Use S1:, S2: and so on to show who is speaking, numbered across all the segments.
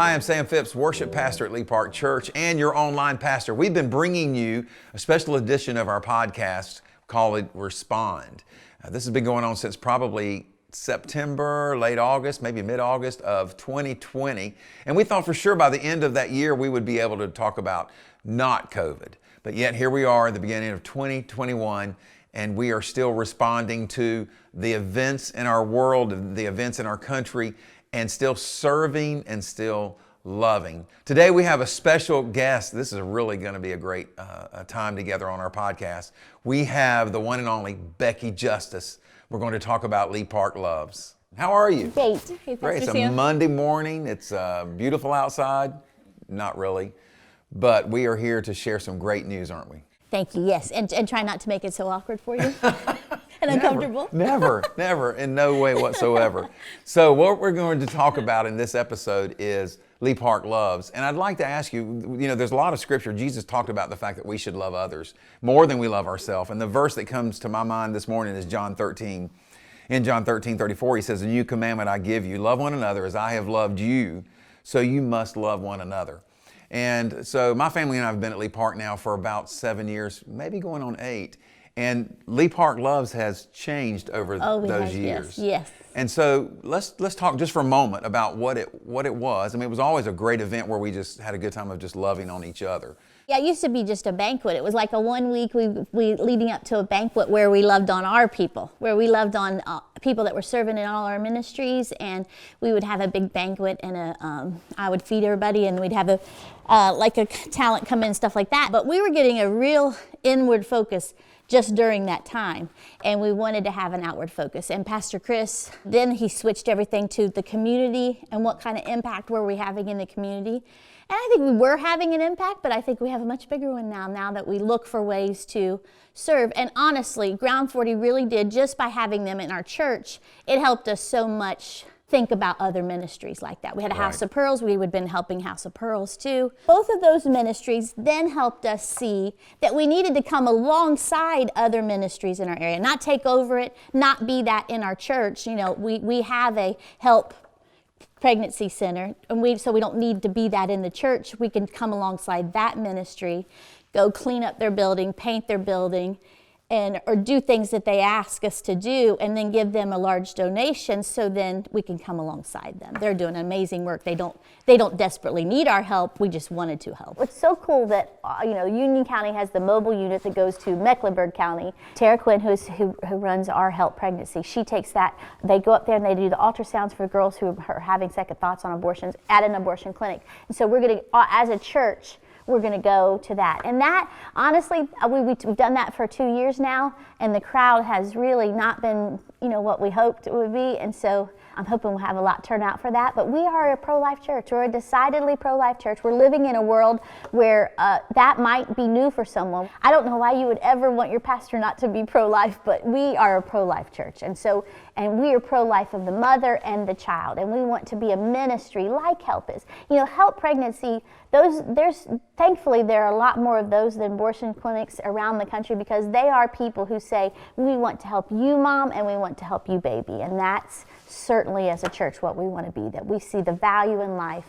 S1: Hi, I'm Sam Phipps, worship pastor at Lee Park Church and your online pastor. We've been bringing you a special edition of our podcast called Respond. This has been going on since probably September, late August, maybe mid-August of 2020. And we thought for sure by the end of that year we would be able to talk about not COVID. But yet here we are at the beginning of 2021, and we are still responding to the events in our world, the events in our country, and still serving and still loving. Today we have a special guest. This is really going to be a great time together on our podcast. We have the one and only Becky Justice. We're going to talk about Lee Park Loves. How are you?
S2: Great. Hey,
S1: Great. It's a Monday morning. It's beautiful outside. Not really. But we are here to share some great news, aren't we?
S2: Thank you, yes. And try not to make it so awkward for you and uncomfortable.
S1: Never, in no way whatsoever. So what we're going to talk about in this episode is Lee Park Loves. And I'd like to ask you, there's a lot of scripture. Jesus talked about the fact that we should love others more than we love ourselves. And the verse that comes to my mind this morning is John 13. In John 13:34, he says, "A new commandment I give you, love one another as I have loved you, so you must love one another." And so my family and I have been at Lee Park now for about 7 years, maybe going on 8. And Lee Park Loves has changed over those years.
S2: Yes.
S1: And so let's talk just for a moment about what it was. I mean, it was always a great event where we just had a good time of just loving on each other.
S2: Yeah, it used to be just a banquet. It was like a 1 week we leading up to a banquet where we loved on our people, where we loved on people that were serving in all our ministries, and we would have a big banquet, and I would feed everybody, and we'd have a talent come in and stuff like that. But we were getting a real inward focus just during that time, and we wanted to have an outward focus. And Pastor Chris, then he switched everything to the community and what kind of impact were we having in the community. And I think we were having an impact, but I think we have a much bigger one now that we look for ways to serve. And honestly, Ground 40 really did, just by having them in our church, it helped us so much think about other ministries like that. We had a House of Pearls. We had been helping House of Pearls too. Both of those ministries then helped us see that we needed to come alongside other ministries in our area, not take over it, not be that in our church. We have a help pregnancy center, and so we don't need to be that in the church. We can come alongside that ministry, go clean up their building, paint their building, or do things that they ask us to do, and then give them a large donation, so then we can come alongside them. They're doing amazing work. They don't desperately need our help. We just wanted to help. It's so cool that Union County has the mobile unit that goes to Mecklenburg County. Tara Quinn, who runs our Help Pregnancy, she takes that. They go up there and they do the ultrasounds for girls who are having second thoughts on abortions at an abortion clinic. And so we're going to, as a church, we're going to go to that. And that, honestly, we've done that for 2 years now, and the crowd has really not been, what we hoped it would be. And so I'm hoping we'll have a lot turn out for that. But we are a pro-life church. We're a decidedly pro-life church. We're living in a world where that might be new for someone. I don't know why you would ever want your pastor not to be pro-life, but we are a pro-life church. And we are pro-life of the mother and the child. And we want to be a ministry like Help is. Help Pregnancy, thankfully there are a lot more of those than abortion clinics around the country, because they are people who say, we want to help you, mom, and we want to help you, baby. And that's certainly, as a church, what we want to be, that we see the value in life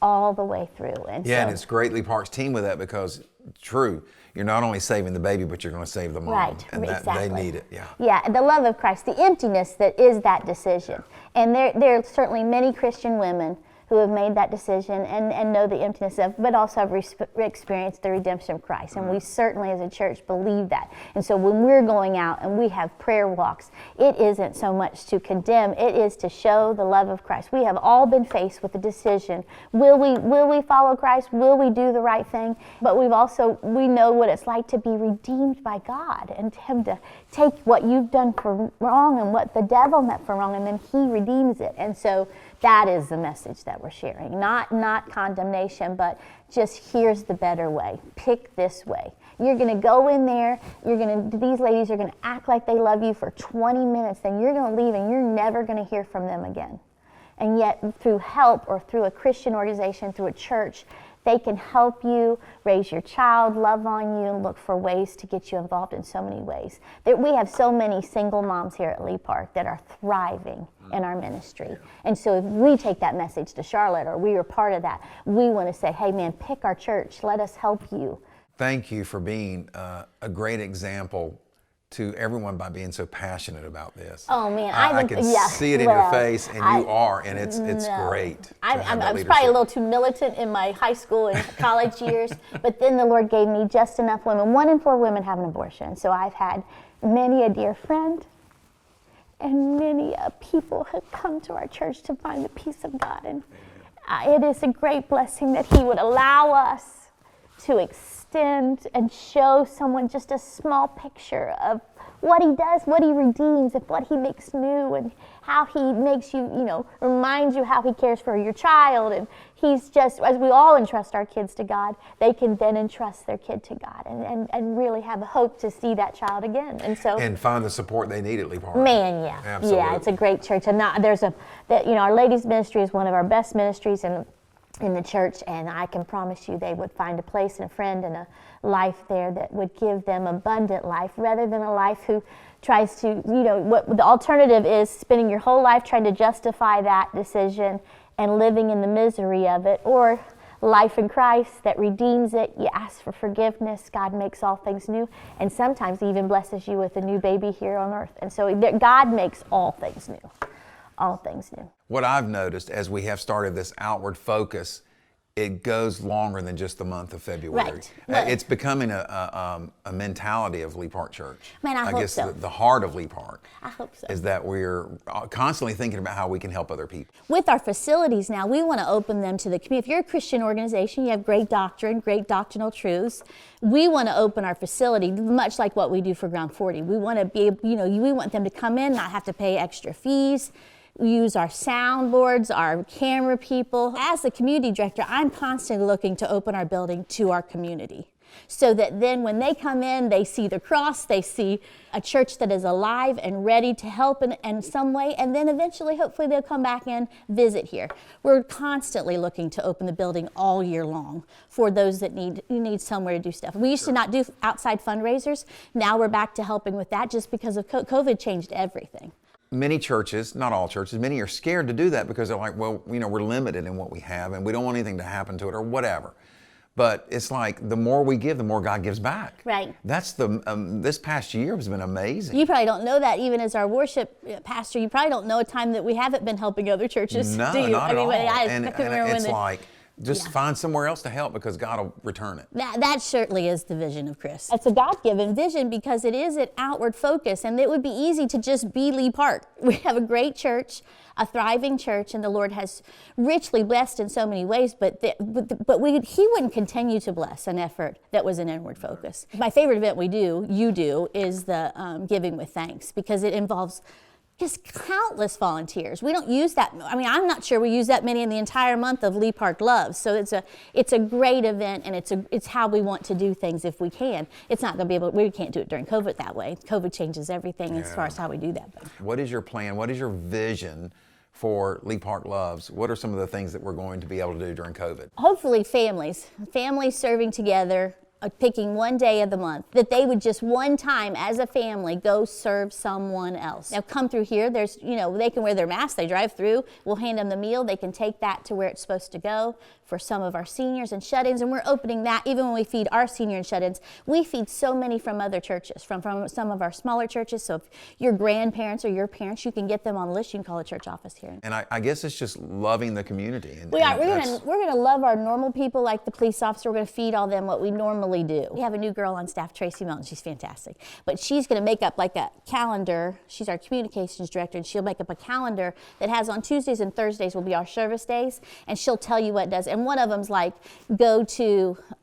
S2: all the way through. And it's great Lee Park's team with that, because true, you're not only saving the baby, but you're going to save the mom. Right,
S1: and
S2: exactly.
S1: They need it, yeah.
S2: Yeah, the love of Christ, the emptiness that is that decision. And there are certainly many Christian women who have made that decision and know the emptiness of, but also have experienced the redemption of Christ. And we certainly as a church believe that. And so when we're going out and we have prayer walks, it isn't so much to condemn, it is to show the love of Christ. We have all been faced with the decision, will we follow Christ? Will we do the right thing? But we know what it's like to be redeemed by God, and Him to take what you've done for wrong and what the devil meant for wrong, and then He redeems it. And so that is the message that we're sharing. Not condemnation, but just here's the better way. Pick this way. You're going to go in there, these ladies are going to act like they love you for 20 minutes, then you're going to leave and you're never going to hear from them again. And yet through Help, or through a Christian organization, through a church, they can help you raise your child, love on you, and look for ways to get you involved in so many ways. We have so many single moms here at Lee Park that are thriving in our ministry. And so if we take that message to Charlotte, or we are part of that, we want to say, hey man, pick our church, let us help you.
S1: Thank you for being a great example to everyone by being so passionate about this.
S2: Oh man,
S1: I can see it in your face, and you are, and it's great.
S2: I was probably a little too militant in my high school and college years, but then the Lord gave me just enough women. 1 in 4 women have an abortion, so I've had many a dear friend, and many people have come to our church to find the peace of God, and it is a great blessing that He would allow us to extend and show someone just a small picture of what He does, what He redeems, and what He makes new, and how He makes you, reminds you how He cares for your child. And He's just, as we all entrust our kids to God, they can then entrust their kid to God and really have a hope to see that child again. And
S1: find the support they need at Lee Park.
S2: Man, yeah.
S1: Absolutely.
S2: Yeah, it's a great church. And our ladies' ministry is one of our best ministries in the church, and I can promise you they would find a place and a friend and a life there that would give them abundant life, rather than a life who tries to, what the alternative is, spending your whole life trying to justify that decision and living in the misery of it, or life in Christ that redeems it. You ask for forgiveness, God makes all things new, and sometimes He even blesses you with a new baby here on earth. And so God makes all things new. All things new.
S1: What I've noticed as we have started this outward focus, it goes longer than just the month of February.
S2: Right.
S1: It's becoming a mentality of Lee Park Church.
S2: Man, I hope
S1: guess
S2: so.
S1: The heart of Lee Park
S2: I hope so.
S1: is that we're constantly thinking about how we can help other people.
S2: With our facilities now, we want to open them to the community. If you're a Christian organization, you have great doctrine, great doctrinal truths. We want to open our facility much like what we do for Ground 40. We want to be, we want them to come in, not have to pay extra fees. We use our soundboards, our camera people. As the community director, I'm constantly looking to open our building to our community, so that then when they come in, they see the cross, they see a church that is alive and ready to help in some way, and then eventually, hopefully, they'll come back and visit here. We're constantly looking to open the building all year long for those that need somewhere to do stuff. We used to not do outside fundraisers. Now we're back to helping with that, just because of COVID changed everything.
S1: Many churches, not all churches, many are scared to do that because they're like, well, we're limited in what we have and we don't want anything to happen to it or whatever. But it's like the more we give, the more God gives back.
S2: Right.
S1: That's this past year has been amazing.
S2: You probably don't know that, even as our worship pastor. You probably don't know a time that we haven't been helping other churches.
S1: No,
S2: do you?
S1: not at all.
S2: And
S1: it's like, just find somewhere else to help because God will return it.
S2: That certainly is the vision of Chris. It's a God-given vision because it is an outward focus, and it would be easy to just be Lee Park. We have a great church, a thriving church, and the Lord has richly blessed in so many ways, but He wouldn't continue to bless an effort that was an inward focus. My favorite event you do, is the Giving with Thanks, because it involves just countless volunteers. We don't use that. I'm not sure we use that many in the entire month of Lee Park Loves. So it's a great event, and it's how we want to do things if we can. It's not going to be we can't do it during COVID that way. COVID changes everything as far as how we do that.
S1: What is your plan? What is your vision for Lee Park Loves? What are some of the things that we're going to be able to do during COVID?
S2: Hopefully families serving together, picking one day of the month, that they would just one time as a family go serve someone else. Now come through here, there's, they can wear their mask, they drive through, we'll hand them the meal, they can take that to where it's supposed to go for some of our seniors and shut-ins, and we're opening that even when we feed our senior and shut-ins. We feed so many from other churches, from some of our smaller churches, so if your grandparents or your parents, you can get them on the list, you can call the church office here.
S1: And I guess it's just loving the community.
S2: We're going to love our normal people like the police officer. We're going to feed all them what we normally do. We have a new girl on staff, Tracy Melton. She's fantastic. But she's going to make up like a calendar. She's our communications director, and she'll make up a calendar that has on Tuesdays and Thursdays will be our service days, and she'll tell you what it does. And one of them's like,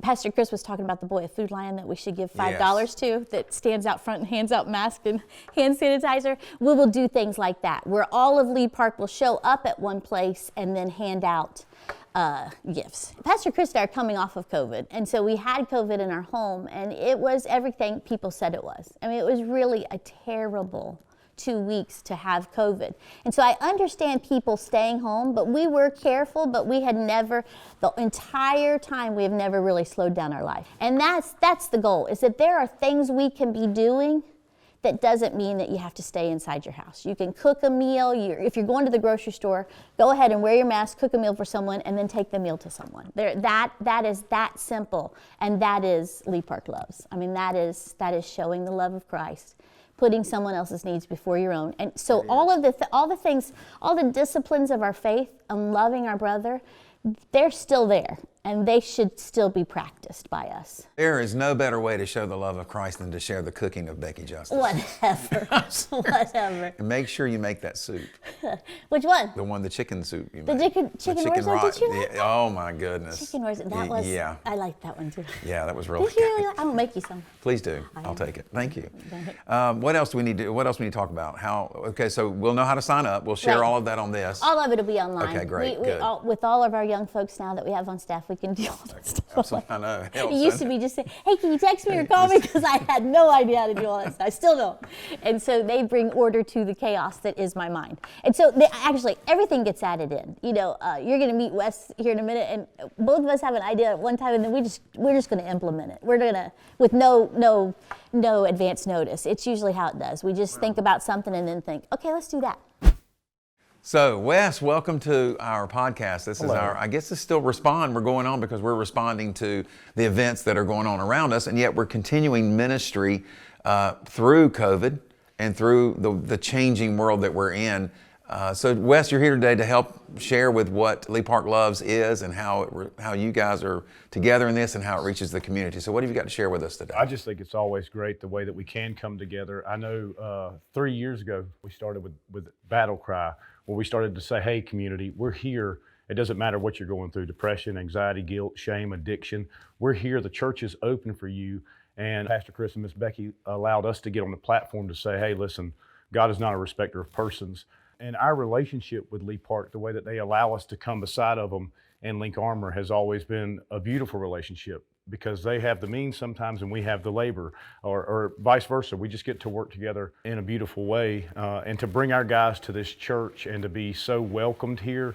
S2: Pastor Chris was talking about the Boy of Food Lion that we should give $5 to, that stands out front and hands out masks and hand sanitizer. We will do things like that, where all of Lee Park will show up at one place and then hand out gifts. Pastor Chris and I are coming off of COVID, and so we had COVID in our home, and it was everything people said it was. It was really a terrible 2 weeks to have COVID. And so I understand people staying home, but we were careful, but we had never, the entire time, we have never really slowed down our life. And that's the goal, is that there are things we can be doing that doesn't mean that you have to stay inside your house. You can cook a meal. If you're going to the grocery store, go ahead and wear your mask, cook a meal for someone, and then take the meal to someone. That is that simple, and that is Lee Park Loves. I mean, that is showing the love of Christ, putting someone else's needs before your own. And so all the things, all the disciplines of our faith and loving our brother, they're still there, and they should still be practiced by us.
S1: There is no better way to show the love of Christ than to share the cooking of Becky Justice.
S2: Whatever. Whatever.
S1: And make sure you make that soup.
S2: Which one?
S1: The chicken soup you
S2: The
S1: made.
S2: chicken orzo, did you like that?
S1: Oh my goodness.
S2: Chicken orzo, I liked that one too.
S1: Yeah, that was really
S2: Did you really? I'm gonna make you some.
S1: Please do. I'll take it. Thank you. What else do we need to talk about? Okay, so we'll know how to sign up. We'll share all of that on this.
S2: All of it will be online.
S1: Okay, great.
S2: Good. With all of our young folks now that we have on staff, we can do all that stuff.
S1: I know.
S2: It used to be just say, hey, can you text me or call me? Because I had no idea how to do all that stuff. I still don't. And so they bring order to the chaos that is my mind. And so actually everything gets added in. You know, you're going to meet Wes here in a minute, and both of us have an idea at one time, and then we're just going to implement it. We're going to, with no advance notice. It's usually how it does. We just think about something and then think, okay, let's do that.
S1: So, Wes, welcome to our podcast. This is I guess it's still Respond. We're going on because we're responding to the events that are going on around us, and yet we're continuing ministry through COVID and through the changing world that we're in. So, Wes, you're here today to help share with what Lee Park Loves is and how you guys are together in this and how it reaches the community. So what have you got to share with us today?
S3: I just think it's always great the way that we can come together. I know 3 years ago we started with Battle Cry, where we started to say, hey, community, we're here. It doesn't matter what you're going through, depression, anxiety, guilt, shame, addiction. We're here. The church is open for you. And Pastor Chris and Miss Becky allowed us to get on the platform to say, hey, listen, God is not a respecter of persons. And our relationship with Lee Park, the way that they allow us to come beside of them and link armor, has always been a beautiful relationship, because they have the means sometimes and we have the labor, or vice versa. We just get to work together in a beautiful way. And to bring our guys to this church and to be so welcomed here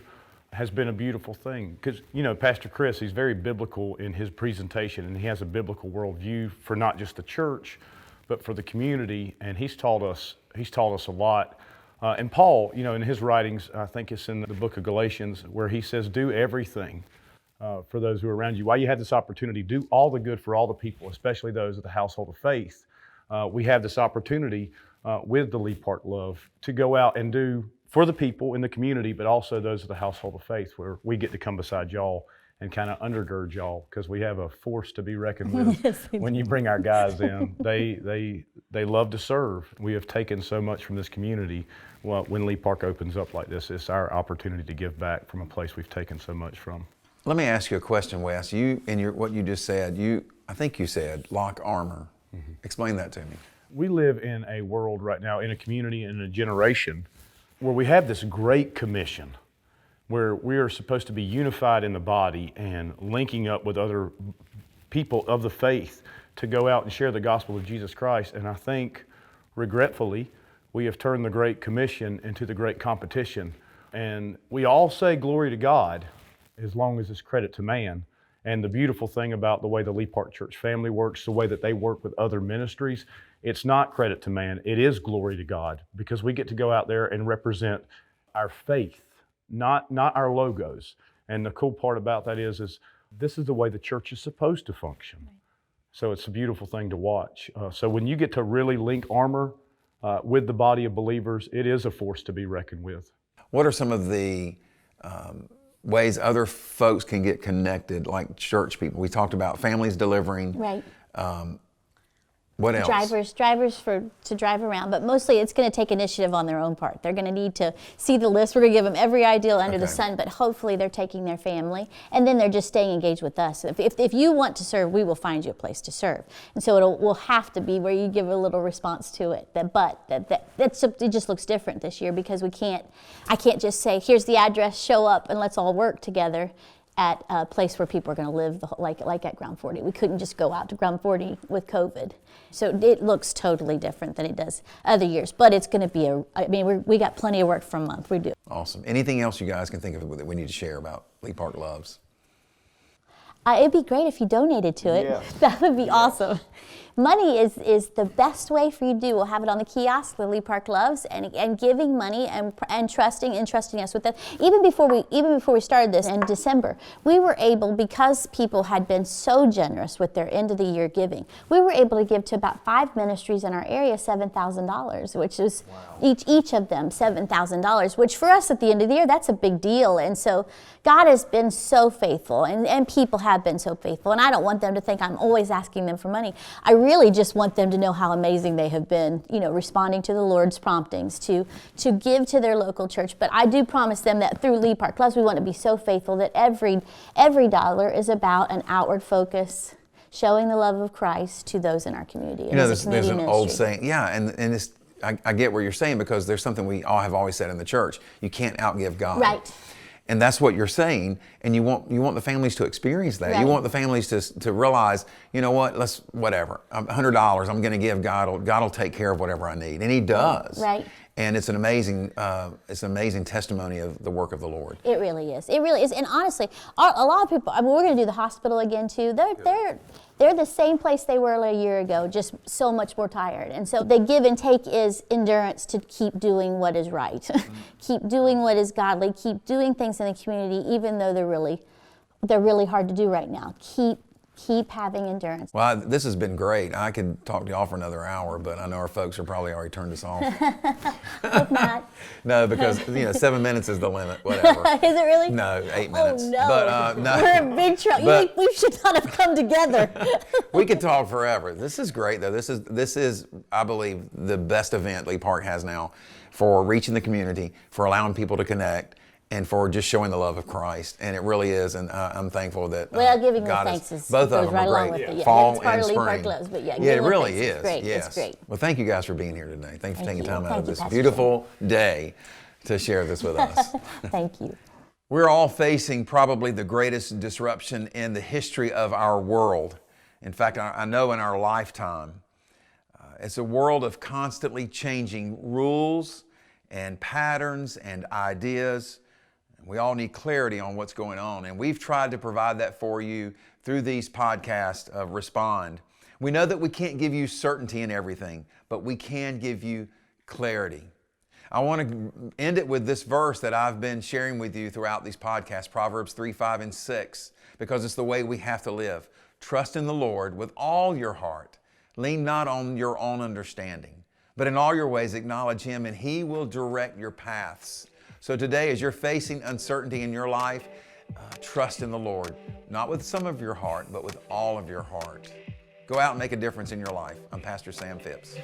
S3: has been a beautiful thing. Because, you know, Pastor Chris, he's very biblical in his presentation, and he has a biblical worldview for not just the church, but for the community. And he's taught us a lot. And Paul, you know, in his writings, I think it's in the book of Galatians, where he says, do everything for those who are around you. While you have this opportunity, do all the good for all the people, especially those of the household of faith. We have this opportunity with the Lee Park Love to go out and do for the people in the community, but also those of the household of faith, where we get to come beside y'all and kind of undergird y'all, because we have a force to be reckoned with.
S2: Yes,
S3: when you bring our guys in. They love to serve. We have taken so much from this community. Well, when Lee Park opens up like this, it's our opportunity to give back from a place we've taken so much from.
S1: Let me ask you a question, Wes. What you just said, I think you said lock armor. Mm-hmm. Explain that to me.
S3: We live in a world right now, in a community, in a generation, where we have this great commission, where we are supposed to be unified in the body and linking up with other people of the faith to go out and share the gospel of Jesus Christ. And I think, regretfully, we have turned the Great Commission into the Great Competition. And we all say glory to God, as long as it's credit to man. And the beautiful thing about the way the Lee Park Church family works, the way that they work with other ministries, it's not credit to man, it is glory to God, because we get to go out there and represent our faith, not our logos. And the cool part about that is this is the way the church is supposed to function. Right. So it's a beautiful thing to watch. So when you get to really link armor with the body of believers, it is a force to be reckoned with.
S1: What are some of the ways other folks can get connected, like church people? We talked about families delivering.
S2: Right.
S1: What else?
S2: Drivers to drive around, but mostly it's going to take initiative on their own part. They're going to need to see the list. We're going to give them every ideal under the sun, but hopefully they're taking their family, and then they're just staying engaged with us. If you want to serve, we will find you a place to serve. And so will have to be where you give a little response to it. It just looks different this year, because I can't just say, here's the address, show up, and let's all work together at a place where people are going to live, like at Ground 40. We couldn't just go out to Ground 40 with COVID. So it looks totally different than it does other years. But it's going to be we got plenty of work for a month. We do.
S1: Awesome. Anything else you guys can think of that we need to share about Lee Park Loves?
S2: It'd be great if you donated to it. Yeah. That would be awesome. money is the best way for you to do. We'll have it on the kiosk, the Lee Park Loves, and giving money and trusting us with it. Even before we started this in December, we were able, because people had been so generous with their end of the year giving, we were able to give to about 5 ministries in our area $7,000, which is each of them $7,000, which for us at the end of the year, that's a big deal. And so God has been so faithful, and people have been so faithful. And I don't want them to think I'm always asking them for money. I really just want them to know how amazing they have been, responding to the Lord's promptings to give to their local church. But I do promise them that through Lee Park Clubs, we want to be so faithful that every dollar is about an outward focus, showing the love of Christ to those in our community.
S1: There's an old saying, and it's, I get what you're saying, because there's something we all have always said in the church: you can't outgive God.
S2: Right.
S1: And that's what you're saying, and you want the families to experience that.
S2: Right.
S1: You want the families to realize, whatever, $100 I'm going to give God. God will take care of whatever I need, and He does.
S2: Right.
S1: And it's an amazing testimony of the work of the Lord.
S2: It really is. It really is. And honestly, a lot of people, we're going to do the hospital again too. They're the same place they were a year ago, just so much more tired. And so the give and take is endurance to keep doing what is right, keep doing what is godly, keep doing things in the community, even though they're really hard to do right now. Keep having endurance.
S1: Well, this has been great. I could talk to y'all for another hour, but I know our folks are probably already turned us off.
S2: Hope not.
S1: No, because 7 minutes is the limit. Whatever.
S2: Is it really?
S1: No, 8 minutes.
S2: Oh no.
S1: But, no.
S2: We're in big trouble. We should not have come together.
S1: We could talk forever. This is great, though. This is, I believe, the best event Lee Park has now for reaching the community, for allowing people to connect, and for just showing the love of Christ. And it really is, and I'm thankful that
S2: giving
S1: God
S2: them thanks is
S1: both
S2: goes
S1: of them
S2: right
S1: are
S2: along
S1: great.
S2: with it.
S1: Fall
S2: it's part
S1: and
S2: of Lee Park
S1: spring.
S2: Loves, but
S1: It really
S2: thanks
S1: is.
S2: It's great.
S1: Yes.
S2: It's great.
S1: Well, thank you guys for being here today. Thanks for taking time out
S2: Thank
S1: of
S2: you,
S1: this
S2: Pastor
S1: beautiful day to share this with us.
S2: Thank you.
S1: We're all facing probably the greatest disruption in the history of our world. In fact, I know in our lifetime. It's a world of constantly changing rules and patterns and ideas. We all need clarity on what's going on, and we've tried to provide that for you through these podcasts of Respond. We know that we can't give you certainty in everything, but we can give you clarity. I want to end it with this verse that I've been sharing with you throughout these podcasts, Proverbs 3, 5, and 6, because it's the way we have to live. Trust in the Lord with all your heart. Lean not on your own understanding, but in all your ways acknowledge Him, and He will direct your paths. So today, as you're facing uncertainty in your life, trust in the Lord, not with some of your heart, but with all of your heart. Go out and make a difference in your life. I'm Pastor Sam Phipps.